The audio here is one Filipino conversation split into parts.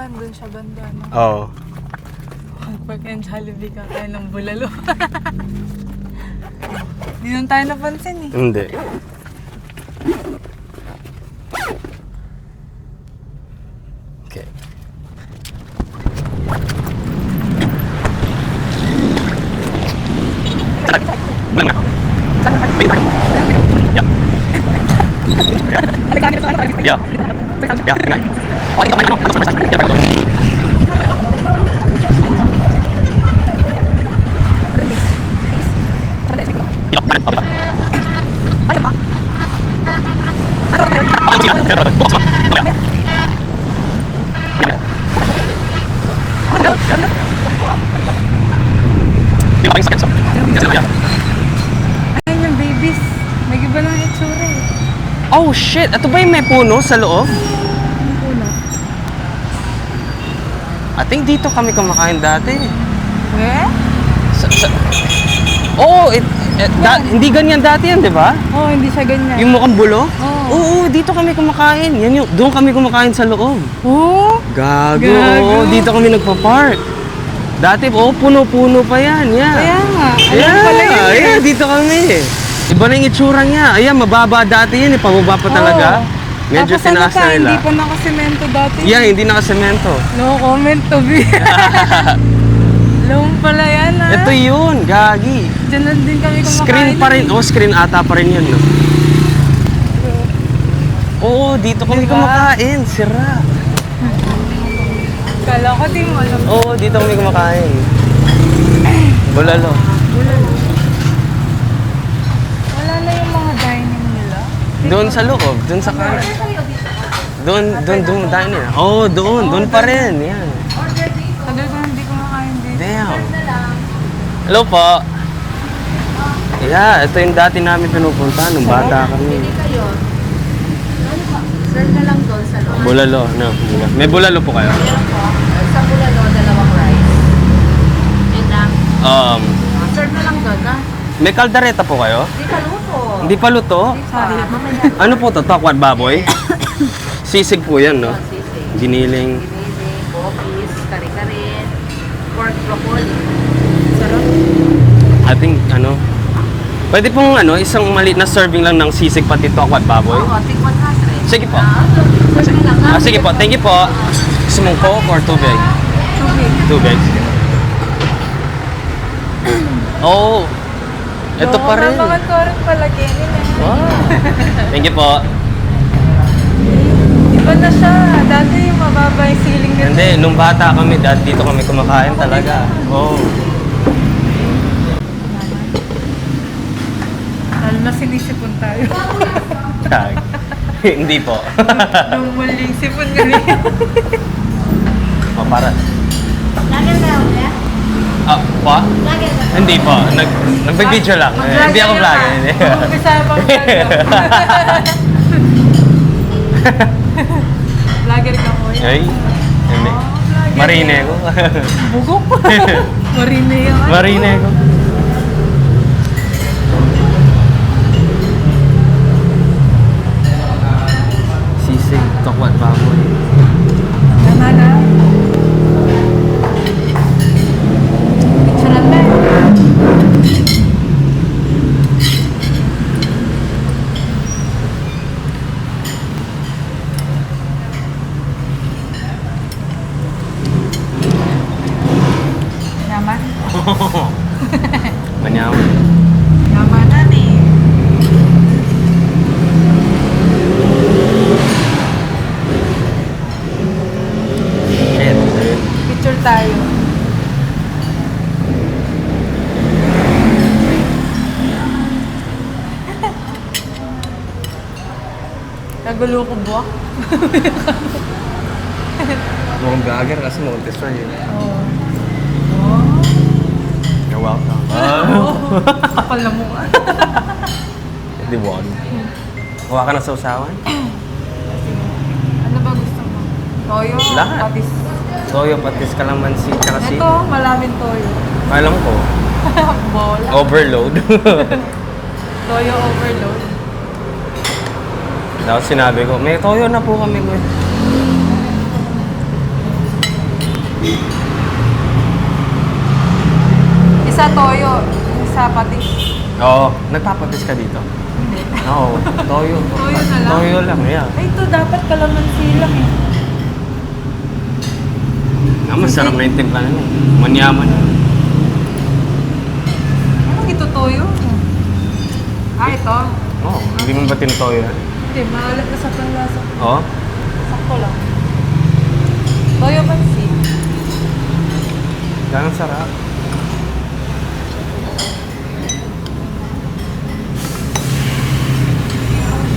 nandun siya banda, no? Oo. Pag yung Jollibee ka tayo ng bulalo. Hindi naman tayo napansin eh. Hindi. Okay. Yeah. Ayun yung babies. May iba lang itsura eh. Oh shit! Ito ba yung may puno sa loob? Ano po na? I think dito kami kumakain dati. Weh? Oo, hindi ganyan dati yan, di ba? Oo, hindi siya ganyan. Yung mukhang bulo? Oo. Oo, dito kami kumakain. Yan yung, doon kami kumakain sa loob. Oo? Gago. Gago. Oo, dito kami nagpa-park. Dati, puno-puno pa yan. Yeah. Kaya nga. Alam Yeah, pala yun eh. yeah, dito kami. Iba na yung itsura niya. Ayan, mababa dati yan. Pababa pa talaga. Oo. Medyo Tapos ano tinaas ka, na nila. hindi pa nakasemento dati. Yeah, hindi nakasemento. No comment to be. Loan pala yan ha. Ito yun, gagi. Diyan lang din kami kumakain. Screen pa rin. Oh, screen ata pa rin yun, no? Oo, dito kami Diba? kumakain. Sira. Kala ko di mo alam. Oo, dito kami kumakain. Bulalo. Wala na yung mga dining nila. Doon sa loob, doon sa kanan. Doon dahil nila. Oo, doon pa rin. Yan. Tagal ko hindi kumakain dito. Damn. Hello po. Yeah, ito yung dati namin pinupunta nung bata kami. Kayo, serve na lang doon sa loob. Bulalo, no. May bulalo po kayo? Meron po, sa bulalo, dalawang rice. And serve na lang doon, ha? May kaldereta po kayo? Hindi ka luto. Hindi pa luto? Mamaya. Ano po to? Takwat baboy? Sisig po yan, no? Sisig, Giniling. giniling, bopis, kare-kare, pork broccoli. Sarap. I think, pwede pong isang maliit na serving lang ng sisig pati takwat baboy? Oo, take 100. Sige po. Serve na lang, ha? Sige po, thank you po. Gusto mong Coke or tubig? Tubig. Sige. Oh, ito pa rin. Mga korek pala Kenny na. Wow. Thank you po. Iba na siya. Dati yung mababa yung ceiling nito. Hindi, nung bata kami, dito kami kumakain talaga. Oh. Lalo na sinisipon tayo. Tag. Hindi po. Nung muling sipon kami. Oh, para. Lager na ako, ya? Ah, pa? Lager na. Hindi po. Nag-video lang. Hindi ako vlogger. Hindi. Umpisa pang vlog. Vlogger ka mo yun. Ay, hindi. Marine ko. Bugok. Marine yung ano. Marine ko. Sisig, takwat baboy. Tama na. Picturean na. Yaman. Manyaman. Yaman na ni. Shit. Picture tayo. Nagulo ko buwak. Mukhang vlogger kasi Montessori yun. Oo. You're welcome. Kapal na mukha. Hindi won. Kuha ka ng sausawan? Ano ba gusto mo? Toyo? Lahat. Patis? Toyo, patis, kalamansi, tsaka si... Ito, maraming toyo. Alam ko. Ball. Overload. Toyo overload. Tapos sinabi ko, may toyo na po kami. Isa toyo, isa patis. Oo. Nagpapatis ka dito? Hindi. Oo. Toyo. Toyo na lang? Toyo lang, yeah. Ay, ito dapat kalamansi lang eh. Masarap na yung timpla na yun. Manyaman na. Anong ito toyo? Ah, ito? Oo. Hindi mo ba tinutoyo yan? Hindi, maalat na sa panlasa. Oo. Sakto lang. Toyo pansit. Ganang sarap.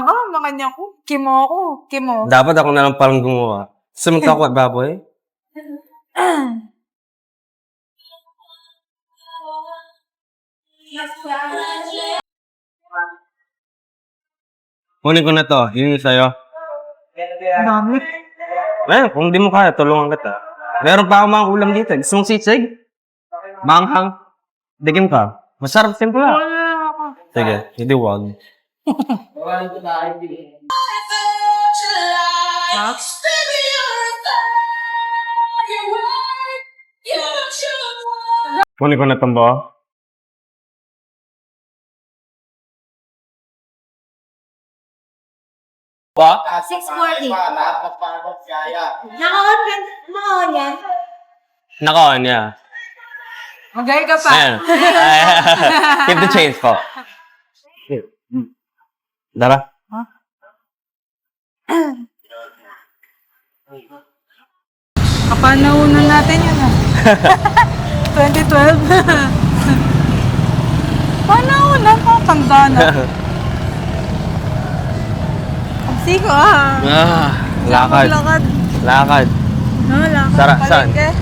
Ah, mga niya ko. Kimo ako. Kimo. Dapat ako na lang parang gumawa. Sumunta ako at baboy. Kunin ko na to. Yun yung sa'yo. Dami. Eh, kung di mo kaya, tulungan kita. Meron pa akong mga ulam dito. Gusto mong sisig? Manghang? Digim ka. Masarap simpla. Wala ako. Sige, hindi wag. Kunin ko na itong ba? Ba? 640. Naka-on yan? Naka-on, yeah. Magay ka pa. Ayan. Keep the change po. Dara. Kapanaunan natin yun ah. 2012. Panaunan pa, tanda na. Sige ah. Lakad. Lakad. Lakad. No, lakad. Sara, saan? Palengke.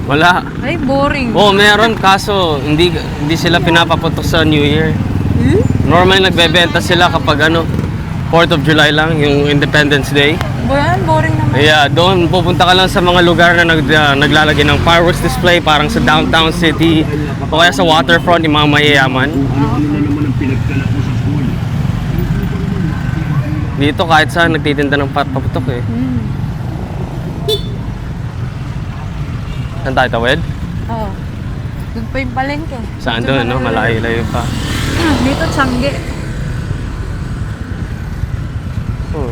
Wala. Ay, boring. Oo, meron. Kaso, hindi sila pinapaputok sa New Year. Hmm? Normally, nagbebenta sila kapag 4th of July lang, yung Independence Day. Boyan, boring naman. Yeah, doon pupunta ka lang sa mga lugar na naglalagay ng fireworks display, parang sa downtown city, o kaya sa waterfront, yung mga mayayaman. Dito, kahit saan, nagtitinda ng paputok eh. Saan tayo tawid? Oo. Doon pa yung palengke. Saan doon, no? Malayo-layo pa. Dito, Tiangge.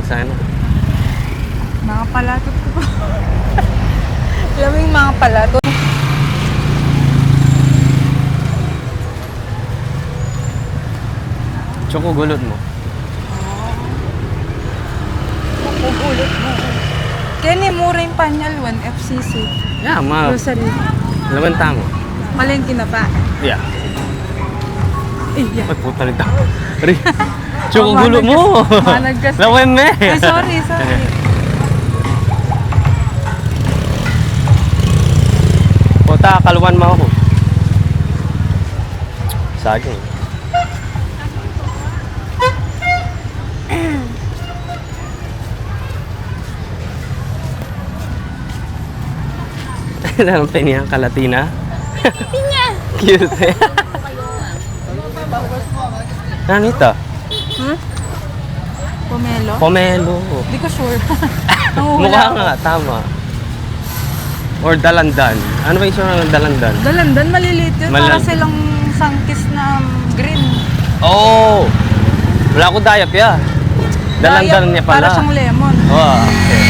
Saan? Mga palatot ko pa. Alam mo yung mga palatot? Choco gulot mo. Pupulot mo. Kaya ni mura yung Panyalwan, FCC. Yeah, Grocery. laman tamo. Palengke na pa. Yeah. Iya. Ay, puta nito. Choco gulot mo. Managkas. Lawan me. Ay, sorry. Puta, kalwan mo ako. Saging. Anong pinya? Kalatina? Pinya! Cute eh. Ano ito? Pomelo? Pomelo. Hindi ko sure. Mukha nga, tama. Or dalandan. Ano ba yung isang ng dalandan? Dalandan, maliliit yun. Para silang sangkis na green. Oh! Wala ko dayap ya. Dalandan niya pala. Para siyang lemon. Oh, okay.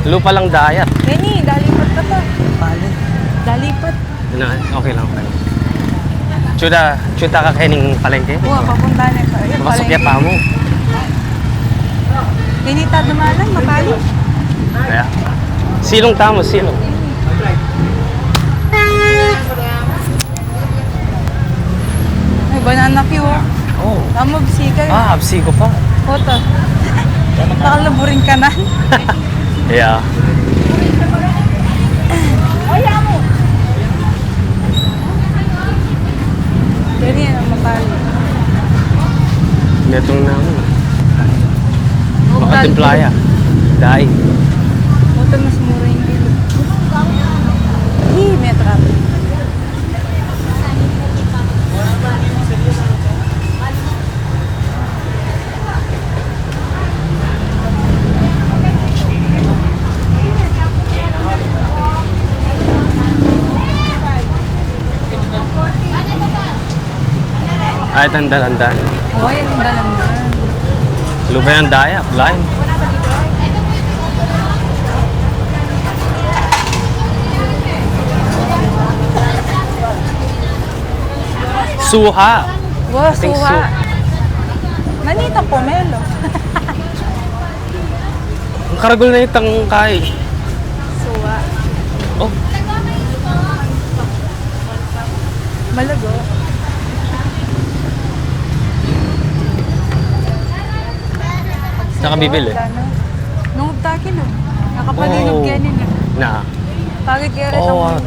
Lupa lang dayat. Benny, dalipat ka pa. Dalipat. Okay lang, okay lang. Chuta ka kayo ng palengke? Oo, papunta na ito. Makasok ya pa mo. Ganita dumalang, mapali. Kaya. Silong tamo, silong. May banana Q, oh. Oh. Tama, bisika yun. Ah, absi ko pa. Photo. Baka laburin ka na. Yeah. Ganyan ang mapali. Netong na ako. Oh, Makatimplaya. Dahil. Photo, mas mura yung kilo. May traffic. Ay, tanda-tanda. Oh, yan ang dalanda. Lubay ang daya, blind. Suha. Wow, think suha. so. Manita pomelo. Ang karagol na itang kay. Suha. Oh, Malago. saka bibili. Nung takin, no? Nakapalinog Oh. yan yun. Na. Pagod kaya rin Oh, ang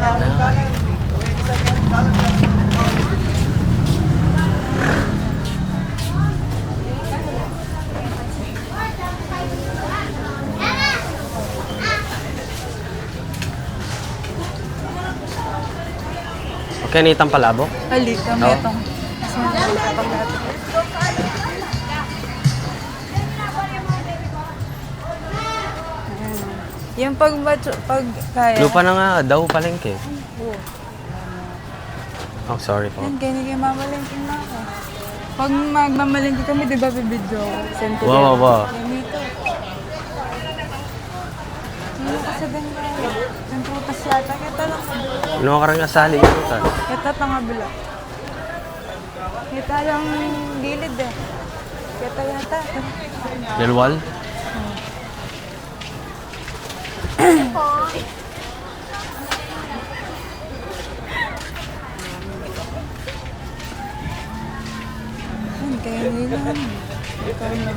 Okay, na itang palabo. Halik, kami Oo. itong. Mas magpapaglato. Yung pag kaya. Lupa na nga, daw palengke. Oo. Oh, sorry po. Yan, ganyan kayo mamalengke na ako. Pag magmamalengke kami, di ba bibidyo ako? Send ko Wow, din. wow. Ganito. Ano kasi ganda? Yung prutas yata. Kita lang. Ano ka rin asali yun ka? Kita pangabila. Kita lang gilid eh. Kita yata. Delwal? Yun, kaya nilang. Ikaw na.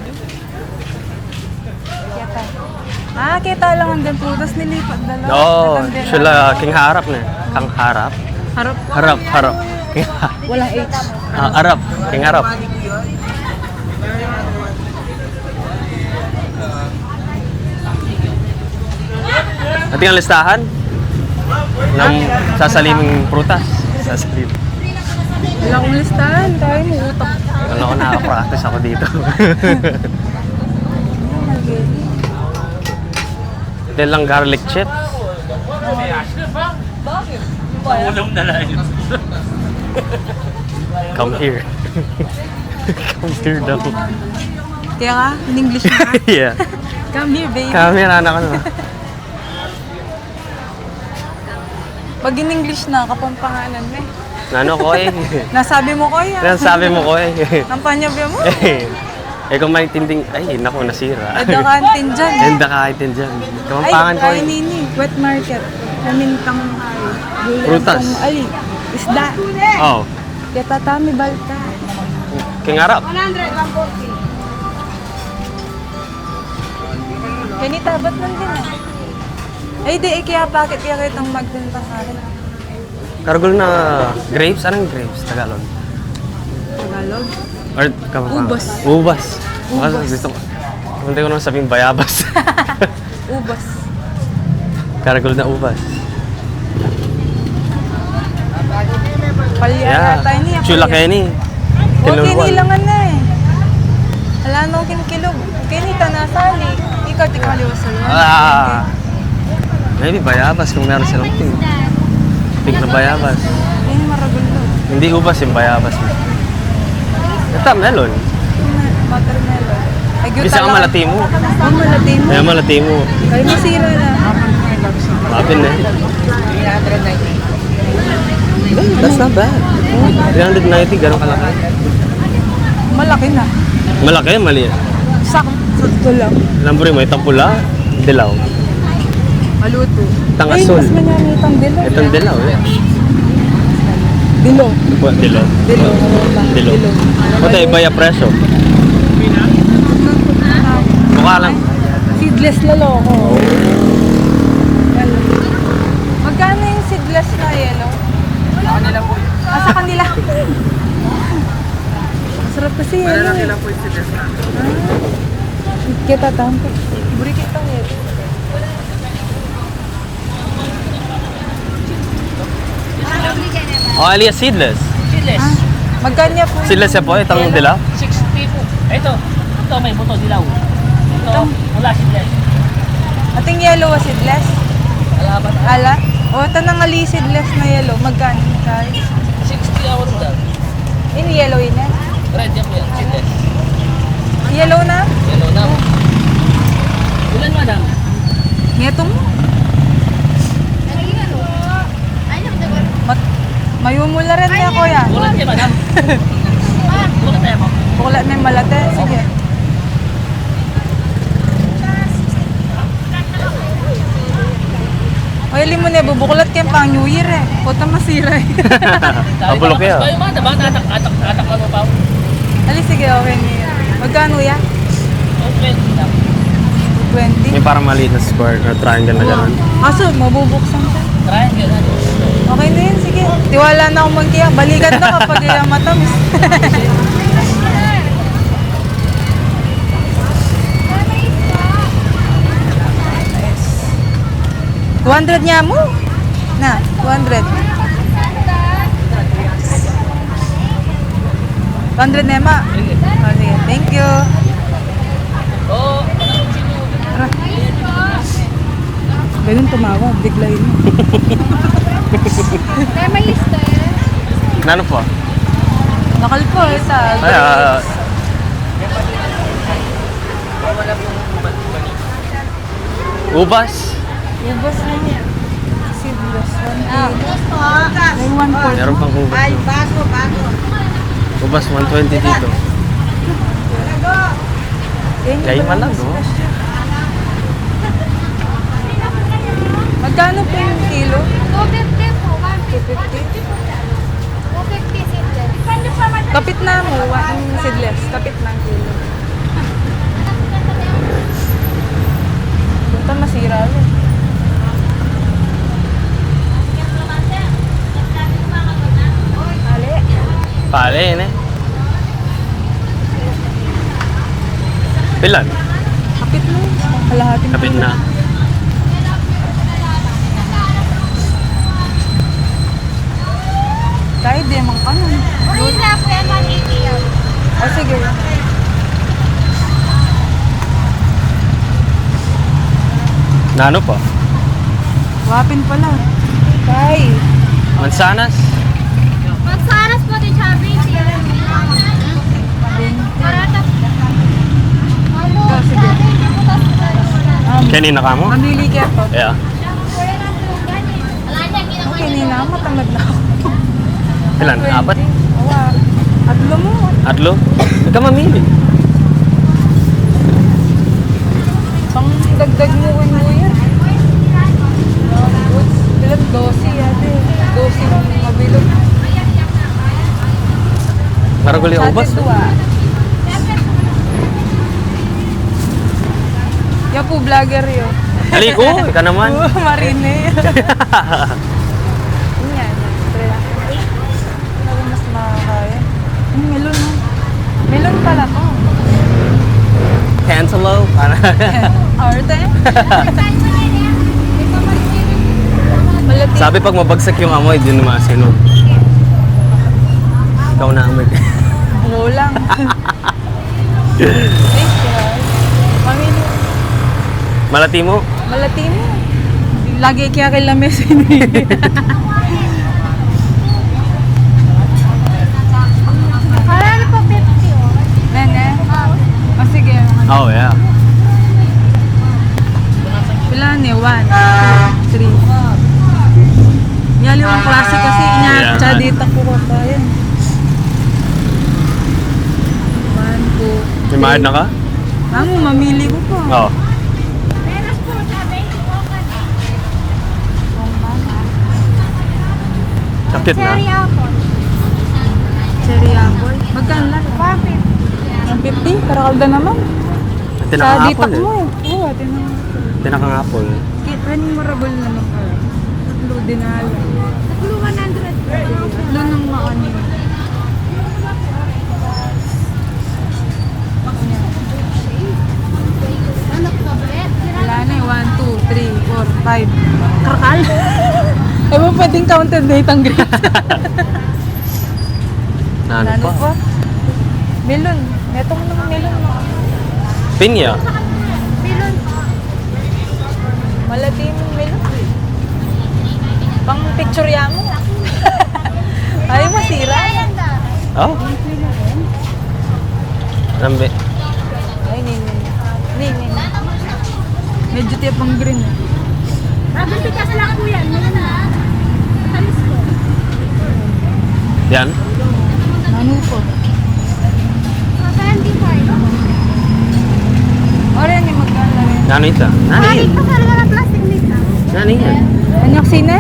Kita. Ah, kita lang ang din prutas nilipat dalawa. Oo, Natanggal sila na. king harap na. Kang harap? Harap. Harap, harap. Walang H. Harap, king harap. At yung listahan ng sasaliming prutas. Sasalim. Wala akong listahan. Kaya mo utak. Ano ko nakaka-practice ako dito. Ito lang garlic chips. Come here. Come here daw. Kaya nga, in English na. Yeah. Come here, baby. Camera na ako na. Pag in English na, kapampanganan mo eh. Ano ko eh. Nasabi mo ko yan. Yan sabi mo ko eh. Kampanya ba mo? Eh kung may tinding, ay naku nasira. Ada kantin dyan. Ganda kahit din dyan. Kamampangan ko Ay, eh. nini. Wet market. Namintang ay. Prutas. Ali. Isda. Oh, Kaya tatami balta. king harap. 100, 140. Ganita, ba't nandun ah? Ay, di, kaya bakit kaya kitang magtintang akin? Kargol na grapes. Anong grapes? Tagalog? Tagalog? Or kamampangan? Ubas. Ubas. Ubas. Gusto ko. Hindi ko naman sabihin bayabas. Ubas. Kargol na ubas. Palya Yeah. yata ini. Chula Kenny. Okay, nilangan na eh. Wala nang kinikilog. Kinita nasali. Ikaw tikaliwa sa'yo. Ah. Maybe bayabas kung meron silang pink. Pink na bayabas. Ay, maragulo. Hindi ubas yung bayabas. Ito, melon. Watermelon. Ay, gyud Bisa ka talaga. malati mo. Oh, malati mo. Kaya malati mo. Kaya masira na. Mapin na. That's not bad. 390, gano'ng kalaki. Malaki na. Malaki, maliit. Sakto lang. Lamburi mo, itang pula, dilaw. Maluto. Itang Ay, asul. mas manyami itang dilo. Itang dilaw, eh. Dilo. Ito po, dilaw. Dilo. Dilaw. Ito, iba yung presyo. Mukha lang. Seedless loloko. Magkano yung seedless na yellow? Sa kanila po. Sa kanila. Masarap kasi yellow. Malalaki lang po yung seedless na. Kita tampo. Buri kita yellow. Oh, alias seedless. Magkano niya po? Seedless yan po, itang dilaw. 60 po. Ito may buto dilaw. Ito, wala seedless. Ating yellow was seedless? Ala? O, ito nang ali seedless na yellow. Magkano? Guys? 60 hours daw. Ini yellow yun eh. Red yan po yan, seedless. Yellow na? Yellow na. Ulan madam? Ngeto mo. Mayumula rin niya, kuya. Ulan kayo madam? Ulan tayo po. Bukla na yung malate. Sige. Ay, mo na bubuklat kayo pang New Year eh. Puta masira eh. Mabulok yan. Kayo madam, atak ano pa. Ali, sige, okay na yan. Magkano yan? 20 na. 20? May parang maliit na square na triangle na gano'n. Kaso, mabubuksan ka. Try and get that. Okay na yun, sige. Tiwala na akong magkiyak. Balikan na kapag yung matamis. $200 niya mo? Na, 200. 200 na ma. Oh, sige. Thank you. Oh, Tara. Ganun tumawag, biglayin mo. Nano po? Nakal po, isa. Ay, ubas. Ubas na niya. Seedless. May 140. Meron pang ubas. Ubas 120 dito. Kaya man lang, no? Magkano po yung kilo? 250 po, 250. 250 seedless. Kapit na mo, yung seedless. Kapit na ang kilo. Punta masira ulit. Ali. Pale, yun eh. Pilan? Kapit mo. Kalahating Kapit kilo. na. Kahit di mang kanon. Green na po yan, 180 yan. O sige. Nano po? Wapin pala. Kay. Mansanas? Magsaras po din siya, baby. Marata. Ikaw, sige. Kanina ka mo? Mamili ka po. Yeah. Okay, nina. Matamad na ako. Ilan? 4? Awa. Atlo mo. Atlo? Huwag ka mamili. Pang dagdag mo kay Kuya. Ilan? 12 yate. 12 yung mabilog. Maraguli ubas? Sa dua. Yan po, vlogger yun. Haliko, ikaw naman. Marine. Yan. Ano ba mas makakaya? Melon mo. Melon pala to. Cantaloupe? Arte? Malati. Sabi pag mabagsak yung amoy, di naman sinog. Ikaw na amoy. Kulang. Thanks, guys. Mamili. Malati mo? Malati mo. Lagi kaya kay Lames ini. Parang po 50 oh. Nene? Oh, sige. Oh, yeah. Pila ni? 1, 2, 3. Yali yung klase kasi inya. Yeah. Tsaka dito ko pa yan. 1, 2, May mahal na ka? Mamili ko pa. Oo. Sakit na. Cherry apple. Magkano lang? 150. Karakalda naman. Sa Tinakang ditak apple mo eh. eh. Oo, tinakang. Tinakang apple. Pwede marabol naman ka. Tatlo din na alam. Tatlo ng maano. Wala na eh. 1, 2, 3, 4, 5. Karakal. Ay mo pwedeng counted date ang grapes. Ano Ano pa? po? Melon. Neto mo naman melon. Pinya. Malati yung melon. Pang picture ya mo. Ay, masira. Oh. Nambi. Ay, nini. Medyo tiyak pang green. Bagong pitas lang po yan. Matalis ko. Yan. Ano po? 75. Ora ni magkano rin. Ano ito? Ano Balik yun? pa sa mga plastic nito. Ano yun? Anyak sine?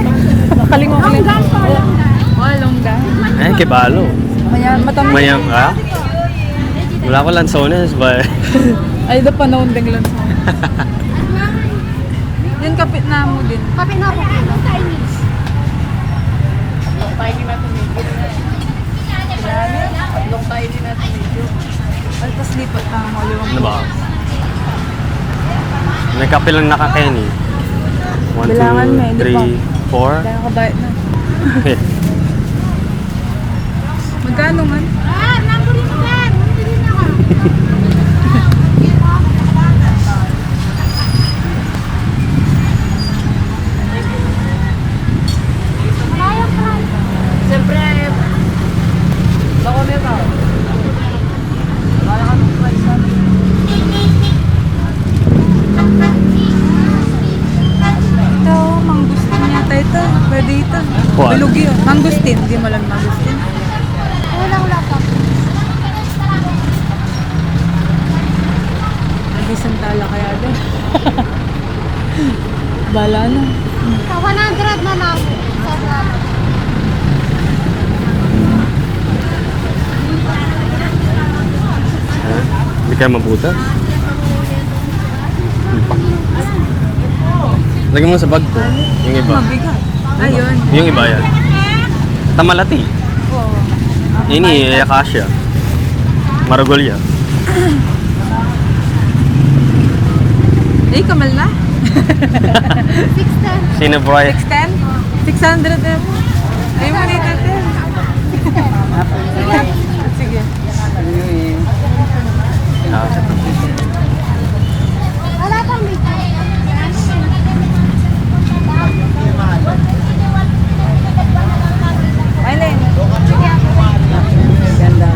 Makalingon ko Longgan po, longgan. Oh, longgan. Eh, kibalo. Maya, matamis. Mayang ka? Wala ko lansones ba? Ay, da panahon din lang. Yan kapit na mo din. Kape na po. Chinese. Ay, tas lipat na mo. Ano ba? May kape lang nakakaini. 1, Bilangan mo, hindi 2, 3, 4. Dahil kabayat na. Magkano man? Ah, number mo yan. Number na ako. Kaya pa. Siyempre, bako may ba? Wala ka ng price na. Ito, mangustin yata ito. Pwede ito. What? Bilog yun. Mangustin. Hindi mo lang mangustin. Wala pa. Nag-isang tala kaya din. Bala na. Sa 100 na lang. Sobra. Hindi kayo mabutas. Lagyan mo sa bag ko. Yung iba. Mabigat. Ayun. Yung iba yan. Tamalati. Oo. Ini, Acacia. Maragolya. Eh, kamal na. 610. Sinebroy. 610? 600 na mo. Ay, mo dito din. Sige. Wala pang may. Alin? Ganda.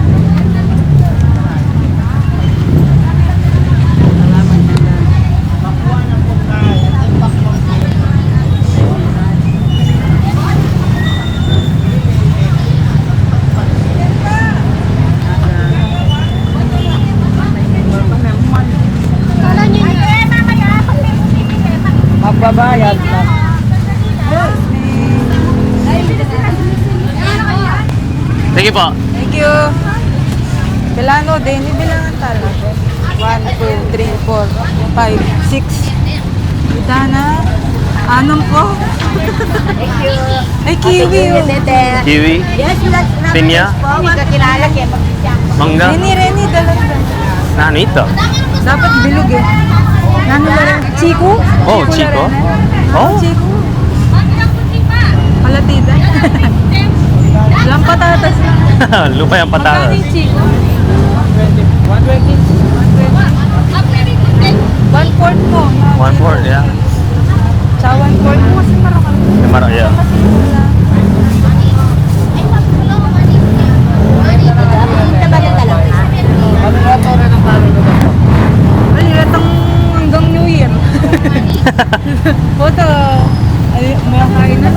Kala nyo yun. Magbabayad na. Sige po. Thank you. Bilano din. Bilangan tala. 1, 2, 3, 4, 5, 6. Ita na. Anong po? Ay, kiwi. Oh. Kiwi. Pinya. Mangga. Reni, dalaga. Ano ito? Dapat bilog eh. Nano na rin? Chico? Oh, Chico. Oh. Chico. Palatida. Walang patatas na. Lupa yung Magkano patatas. yung Chico? 120. 1/4 mo. 1/4, yeah. Sa 1/4 mo kasi marakan. Yeah. Ano nga to rin ang palo na to? Ay, itong hanggang New Year. Puto. Ay, may kain na.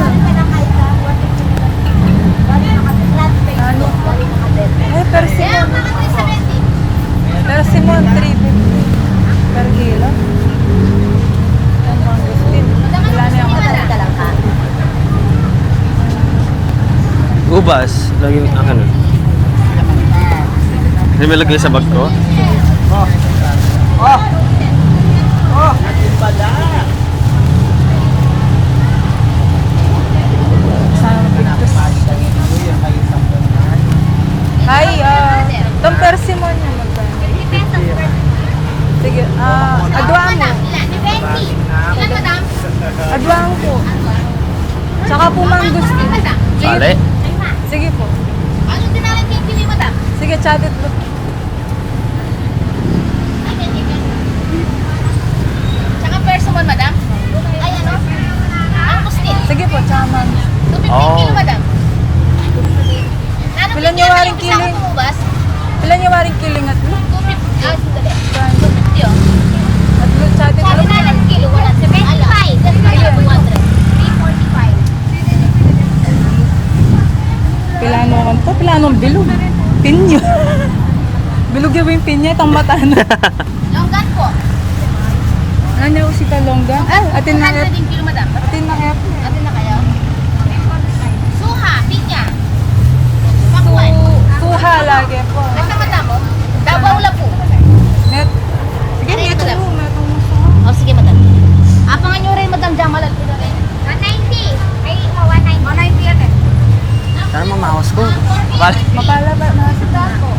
Ano? Ay, persimmon. Persimmon, 350. kilo. Ang mangustin. Wala na yung Madalita lang ka. Ubas. Lagi ang ano. Hindi may lagay sa bag ko. Sana pigtos. Ay, itong persimmon yung magkano. Sige, adwang mo. Adwang po. Tsaka po mangustin. Bale. Sige po. Ano dinalang yung pili, madam? Sige, chatted po. Tsaka persimmon, madam? Ay, ano? Ang kustin. Sige po, tsaka mangustin. 250 Oh. kilo, madam. Anong Ilan bigyan yung na waring isang kiling? tumubas? Ilan yung waring kiling at lo? 250. Ah, dali. 250, oh. At lo, chatted Sabi po. na ng kilo, wala. 75. That's na kilo, 200. 345. Pilano kan to, pilanong bilog. Pinyo. Bilog yung pinya, itong mata na. Longgan po. Ano yung si Talongga? Ay, atin na 200 din kilo, madam. Atin na kaya. Atin na kayo. Suha, pinya. Pakwan. Tuha lagi po. Nasa mata mo? Davao lang po. Net. Sige, Ano neto yun, mo. madam? Neto mo sa. Oh, sige, madam. Apangan nyo rin, madam. Jamalal ko na rin. 190. Ay, 190. 190 yan eh. Sana mamawas ko. Bale. Mapala ba na sa Ako.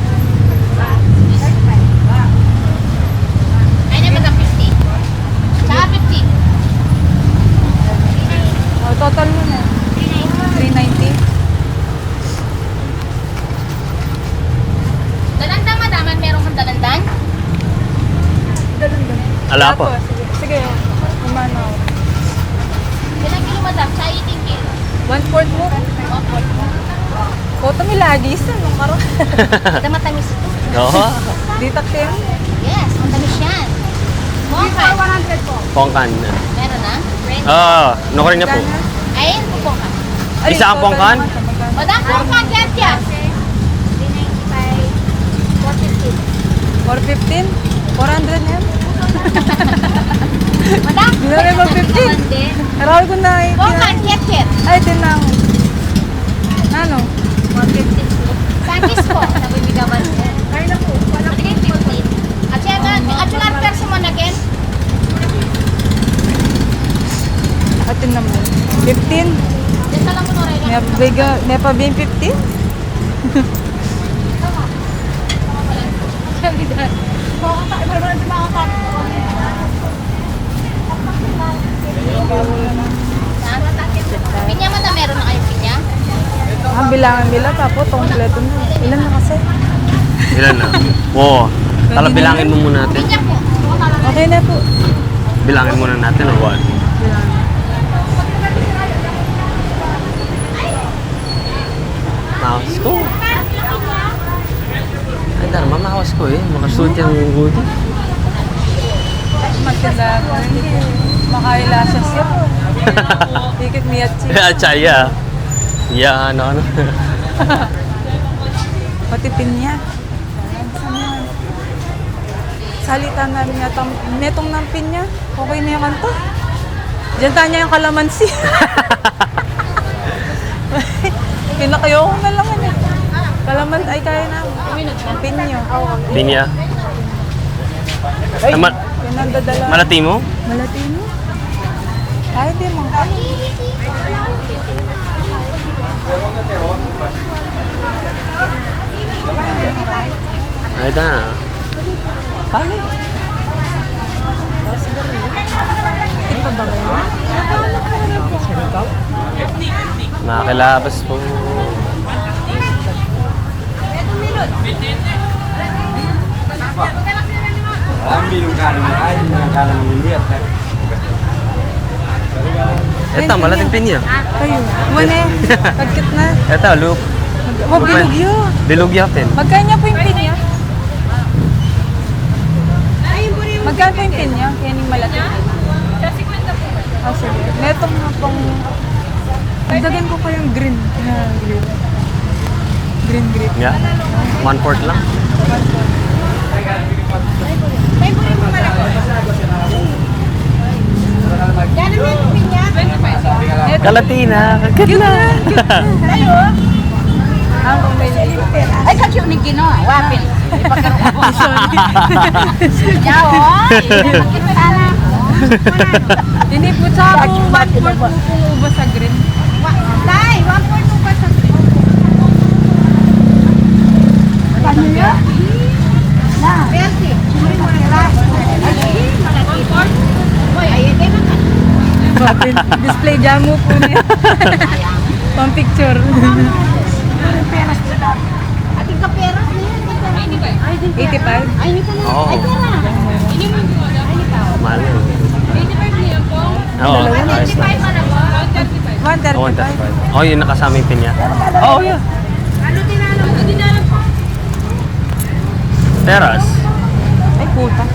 Ayun na, madam. 50. Tsaka 50. Oh, total mo na. 390. Dalandan, madaman. Meron kang dalandan? Ala po. Sige, sige. Umano. Ilang kilo, madam? Tsaka 18 kilo. 1/4 mo. 1/4 mo. Koto mi lagi sa nung karon. Ito matamis ito. Oo. Di taktim. Yes, matamis yan. Pongkan. 100 po. Pongkan. Meron na? Oo. Nukurin niya po. Ayun po, pongkan. Isa ang pongkan? Madam, pongkan yan yan. 415? 400 na yan. Madam, Di na rin 15. Aral ko na eh. pongkan yan yan. Ay, tinang. Ano? 150. Sakis po. Nabibigawan po. Kaya na po. Wala po. 350. At siya ba, at yung arperso mo na ken? Atin naman. 15? Dito lang mo rin. Nepa bin 15? Pinya mo na meron na kayo pinya? Ang bilangan nila tapos kompleto na. Ilan na kasi? Ilan na? Oo. Tala bilangin mo muna natin. Pinya po. Okay na po. Bilangin muna natin o what? Bilangan. Mawas ko. Ay, dara, mamawas ko eh. Makasuot yung hoodie. Magkanda ko. Makaila siya siya po. Dikit miyatsi. At saya. Yan, ano. Pati pinya. Salita na rin yata. Netong ng pinya. Okay na yung kanta. Diyan tayo niya yung kalamansi. Pinakayo ko na lang ano. Kalaman ay kaya na. Pinyo. Pinya. Pinandadala. Malati mo? Malatino? Ay, di mo. Ay, da. Pali. Ito ba kayo? Nakakilabas po. Ito, malating pinya. Kayo. Muna eh. Tagkit na. Ito, loop. Huwag bilugyo. Bilog yatin. Magkano niya po yung pin niya? Magkano po yung pin niya? Kaya yung malaki. Ah, sige. Netong na pong... Dagdagan ko pa yung green. Na green. Green grape. Yeah. 1/4 lang. May buri mo malaki. Kalatina. Cute na. Tayo. Ang pumili. Ay, kakyo ni Gino. Wapil. Ipagkaroon ko. Yaw, makita na. Dinipot sa ako, 1/4 po kung uba sa green. Tay, 1.2 pa sa Paano yun? Na. Pelsi. Hoy, ayun kayo naman. Display jamu po niya. Pang picture. Peras ko na. Ating kaperas na yan. 85. Ay, hindi ka na. Oo. Ay, pera. Hindi mo yung Ay, ikaw. Mahal yun. 85 niya po. Oo, ayos na. 35 man ako. Oh, 135. 135. Oh, yun nakasama yung pinya. Oh, yeah. Ano dinalo? Ano dinalo po? Teras. Ay, puta.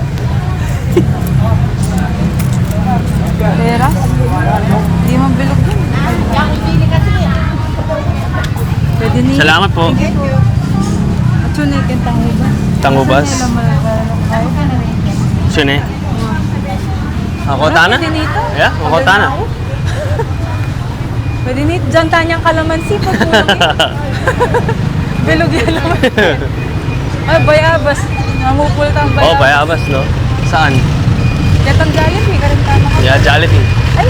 Pera? Hindi mo bilog yun. Yung pili kasi yan. Pwede niya. Salamat po. At yun eh, kentang ubas. Tangubas. Saan nila malabas? Sino eh? Ako tana? Pwede nito. Yeah, ako tana. Pwede nito. Diyan tanyang kalamansi. Pagkulog eh. Bilog yan naman. Ay, bayabas. Namupul kang bayabas. Oh, bayabas, no? Saan? Katang galit, may karantama ka. Yeah, Jollibee. Ay,